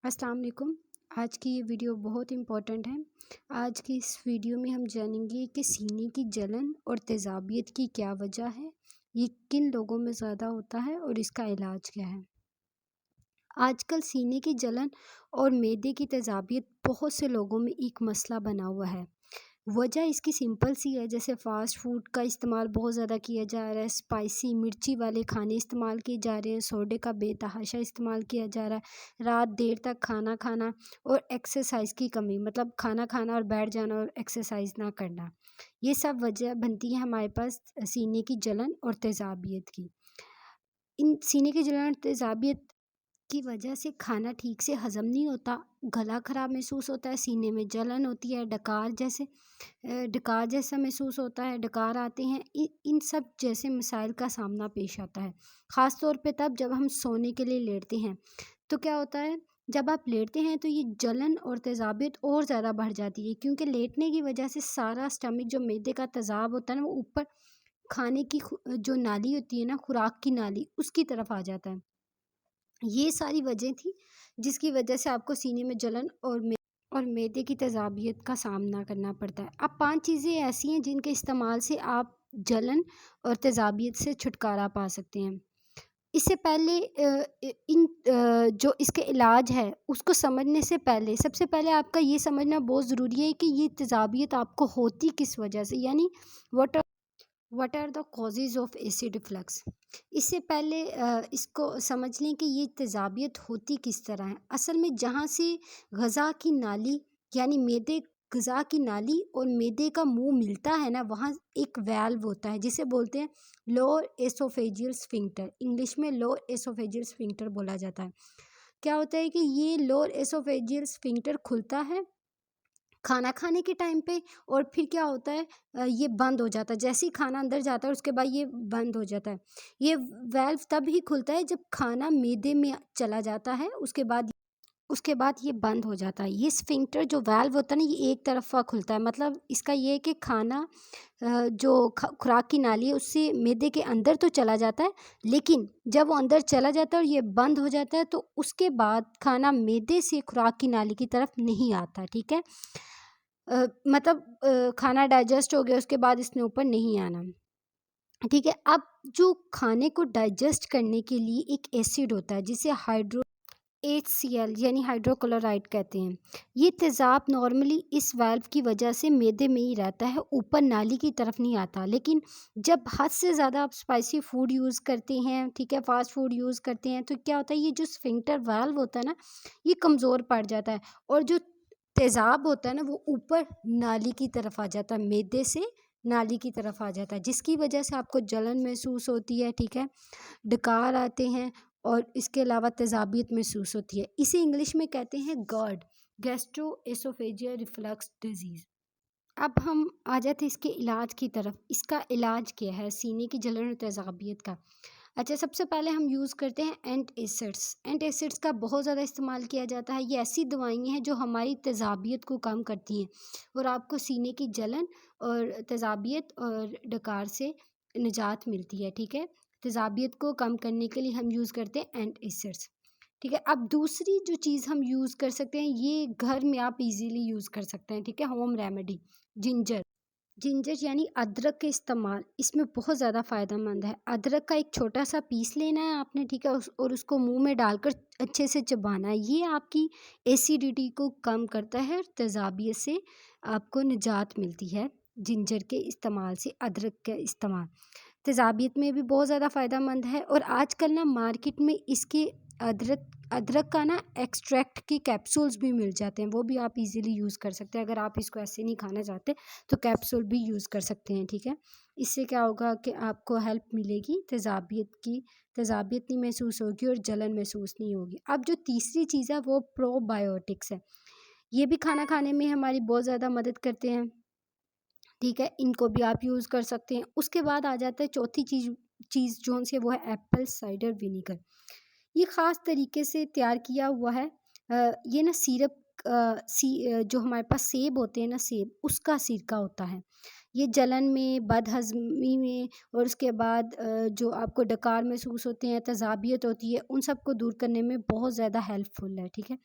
अस्सलाम वालेकुम। आज की ये वीडियो बहुत इम्पोर्टेंट है। आज की इस वीडियो में हम जानेंगे कि सीने की जलन और तेज़ाबियत की क्या वजह है, ये किन लोगों में ज़्यादा होता है और इसका इलाज क्या है। आजकल सीने की जलन और मैदे की तेज़ाबियत बहुत से लोगों में एक मसला बना हुआ है। वजह इसकी सिंपल सी है, जैसे फ़ास्ट फूड का इस्तेमाल बहुत ज़्यादा किया जा रहा है, स्पाइसी मिर्ची वाले खाने इस्तेमाल किए जा रहे हैं, सोडे का बेतहाशा इस्तेमाल किया जा रहा है, रात देर तक खाना खाना और एक्सरसाइज की कमी, मतलब खाना खाना और बैठ जाना और एक्सरसाइज ना करना। ये सब वजह बनती है हमारे पास सीने की जलन और तेज़ाबियत की। इन सीने की जलन और तेज़ाबियत की वजह से खाना ठीक से हज़म नहीं होता, गला ख़राब महसूस होता है, सीने में जलन होती है, डकार जैसा महसूस होता है, डकार आते हैं। इन सब जैसे मसाइल का सामना पेश आता है। ख़ास तौर पे तब जब हम सोने के लिए लेटते हैं, तो क्या होता है, जब आप लेटते हैं तो ये जलन और तेज़ाबियत और ज़्यादा बढ़ जाती है, क्योंकि लेटने की वजह से सारा स्टमक जो मैदे का तेज़ाब होता है ना, वो ऊपर खाने की जो नाली होती है ना, खुराक की नाली, उसकी तरफ आ जाता है। ये सारी वजह थी जिसकी वजह से आपको सीने में जलन और मैदे की तेज़ाबियत का सामना करना पड़ता है। अब 5 चीज़ें ऐसी हैं जिनके इस्तेमाल से आप जलन और तेज़ाबियत से छुटकारा पा सकते हैं। इससे पहले जो इसके इलाज है उसको समझने से पहले सबसे पहले आपका ये समझना बहुत ज़रूरी है कि ये तेज़ाबियत आपको होती किस वजह से, यानी what what are the causes of acid reflux. इससे पहले इसको समझ लें कि ये तेज़ाबियत होती किस तरह है। असल में जहाँ से ग़ज़ा की नाली, यानी मैदे ग़ज़ा की नाली और मैदे का मुंह मिलता है ना, वहाँ एक वाल्व होता है जिसे बोलते हैं लोअर एसोफेजियल स्फिंक्टर। इंग्लिश में लोअर एसोफेजियल स्फिंक्टर बोला जाता है। क्या होता है कि ये लोअर एसोफेजियल स्फिंक्टर खुलता है खाना खाने के टाइम पे, और फिर क्या होता है, ये बंद हो जाता है। जैसे ही खाना अंदर जाता है उसके बाद ये बंद हो जाता है। ये वाल्व तब ही खुलता है जब खाना मैदे में चला जाता है, उसके बाद ये बंद हो जाता है। ये स्फिंक्टर जो वाल्व होता है ना, ये एक तरफ़ा खुलता है। मतलब इसका ये है कि खाना जो खुराक की नाली है उससे मैदे के अंदर तो चला जाता है, लेकिन जब वो अंदर चला जाता है और ये बंद हो जाता है, तो उसके बाद खाना मैदे से खुराक की नाली की तरफ नहीं आता। ठीक है, खाना डाइजेस्ट हो गया उसके बाद इसने ऊपर नहीं आना। ठीक है, अब जो खाने को डाइजेस्ट करने के लिए एक एसिड होता है जिसे HCl यानी हाइड्रोक्लोराइड कहते हैं। ये तेज़ाब नॉर्मली इस वाल्व की वजह से मैदे में ही रहता है, ऊपर नाली की तरफ नहीं आता। लेकिन जब हद से ज़्यादा आप स्पाइसी फूड यूज़ करते हैं, ठीक है, फास्ट फूड यूज़ करते हैं, तो क्या होता है, ये जो स्फिंक्टर वाल्व होता है ना, ये कमज़ोर पड़ जाता है और जो तेज़ाब होता है ना, वो ऊपर नाली की तरफ आ जाता है, मैदे से नाली की तरफ आ जाता है, जिसकी वजह से आपको जलन महसूस होती है। ठीक है, डकार आते हैं और इसके अलावा तेज़ाबियत महसूस होती है। इसे इंग्लिश में कहते हैं GERD, गैस्ट्रोएसोफेजियल रिफ्लक्स डिजीज़। अब हम आ जाते हैं इसके इलाज की तरफ। इसका इलाज क्या है सीने की जलन और तेज़ाबियत का? अच्छा, सबसे पहले हम यूज़ करते हैं एंटासिड्स। एंटासिड्स का बहुत ज़्यादा इस्तेमाल किया जाता है। ये ऐसी दवाइयाँ हैं जो हमारी तेज़ाबियत को कम करती हैं और आपको सीने की जलन और तेज़ाबियत और डकार से निजात मिलती है। ठीक है, तेज़ाबियत को कम करने के लिए हम यूज़ करते हैं एंटासिड्स। ठीक है, अब दूसरी जो चीज़ हम यूज़ कर सकते हैं, ये घर में आप इजीली यूज़ कर सकते हैं। ठीक है, होम रेमेडी, जिंजर। जिंजर यानी अदरक के इस्तेमाल इसमें बहुत ज़्यादा फ़ायदेमंद है। अदरक का एक छोटा सा पीस लेना है आपने, ठीक है, और उसको मुंह में डालकर अच्छे से चबाना है। ये आपकी एसिडिटी को कम करता है और तेज़ाबियत से आपको निजात मिलती है जिंजर के इस्तेमाल से। अदरक का इस्तेमाल तेज़ाबियत में भी बहुत ज़्यादा फ़ायदेमंद है, और आजकल ना मार्केट में इसके अदरक अदरक का ना एक्सट्रैक्ट के कैप्सूल्स भी मिल जाते हैं, वो भी आप इजीली यूज़ कर सकते हैं। अगर आप इसको ऐसे नहीं खाना चाहते तो कैप्सूल भी यूज़ कर सकते हैं। ठीक है, इससे क्या होगा कि आपको हेल्प मिलेगी, तेज़ाबियत नहीं महसूस होगी और जलन महसूस नहीं होगी। अब जो तीसरी चीज़ है वो प्रोबायोटिक्स है। ये भी खाना खाने में हमारी बहुत ज़्यादा मदद करते हैं। ठीक है, इनको भी आप यूज़ कर सकते हैं। उसके बाद आ जाता है चौथी चीज़ जोन से, वो है एप्पल साइडर विनीगर। ये ख़ास तरीके से तैयार किया हुआ है। ये ना सिरप जो हमारे पास सेब होते हैं ना, सेब उसका सिरका होता है। یہ جلن میں، بد ہضمی میں اور اس کے بعد جو آپ کو ڈکار محسوس ہوتے ہیں، تیزابیت ہوتی ہے، ان سب کو دور کرنے میں بہت زیادہ ہیلپ فل ہے، ٹھیک ہے۔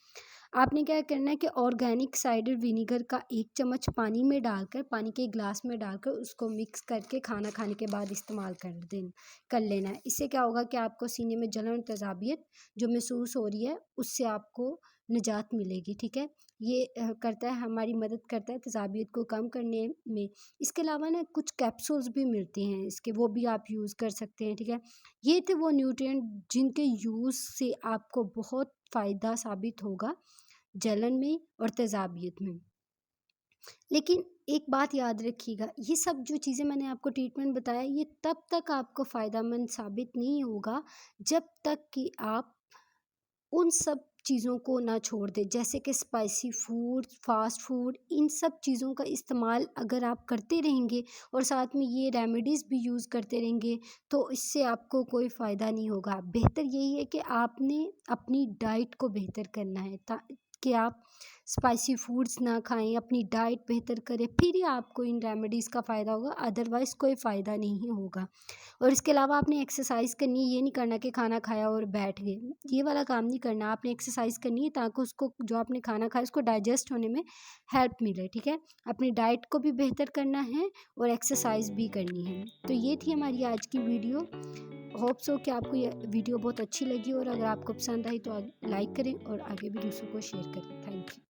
آپ نے کیا کرنا ہے کہ آرگینک سائڈر ونیگر کا 1 چمچ پانی میں ڈال کر، پانی کے گلاس میں ڈال کر اس کو مکس کر کے کھانا کھانے کے بعد استعمال کر لینا ہے۔ اس سے کیا ہوگا کہ آپ کو سینے میں جلن اور تیزابیت جو محسوس ہو رہی ہے اس سے آپ کو نجات ملے گی، ٹھیک ہے۔ یہ کرتا ہے، ہماری مدد کرتا ہے تیزابیت کو کم کرنے میں۔ اس کے علاوہ نا کچھ کیپسولز بھی ملتے ہیں اس کے، وہ بھی آپ یوز کر سکتے ہیں، ٹھیک ہے۔ یہ تھے وہ نیوٹرینٹ جن کے یوز سے آپ کو بہت فائدہ ثابت ہوگا جلن میں اور تیزابیت میں۔ لیکن ایک بات یاد رکھیے گا، یہ سب جو چیزیں میں نے آپ کو ٹریٹمنٹ بتایا، یہ تب تک آپ کو فائدہ مند ثابت نہیں ہوگا جب تک کہ آپ ان سب چیزوں کو نہ چھوڑ دیں، جیسے کہ اسپائسی فوڈ، فاسٹ فوڈ، ان سب چیزوں کا استعمال اگر آپ کرتے رہیں گے اور ساتھ میں یہ ریمیڈیز بھی یوز کرتے رہیں گے تو اس سے آپ کو کوئی فائدہ نہیں ہوگا۔ بہتر یہی ہے کہ آپ نے اپنی ڈائٹ کو بہتر کرنا ہے کہ آپ اسپائسی فوڈز نہ کھائیں، اپنی ڈائٹ بہتر کریں، پھر ہی آپ کو ان ریمیڈیز کا فائدہ ہوگا، ادروائز کوئی فائدہ نہیں ہوگا۔ اور اس کے علاوہ آپ نے ایکسرسائز کرنی ہے، یہ نہیں کرنا کہ کھانا کھایا اور بیٹھ گئے، یہ والا کام نہیں کرنا۔ آپ نے ایکسرسائز کرنی ہے تاکہ اس کو، جو آپ نے کھانا کھایا اس کو ڈائجسٹ ہونے میں ہیلپ ملے، ٹھیک ہے۔ اپنی ڈائٹ کو بھی بہتر کرنا ہے اور ایکسرسائز بھی کرنی ہے۔ تو یہ تھی ہماری آج کی ویڈیو۔ ہوپ سو کہ آپ کو یہ ویڈیو بہت اچھی لگی، اور اگر آپ کو پسند آئی تو لائک کریں اور آگے بھی دوسروں کو شیئر کریں۔ Thank you.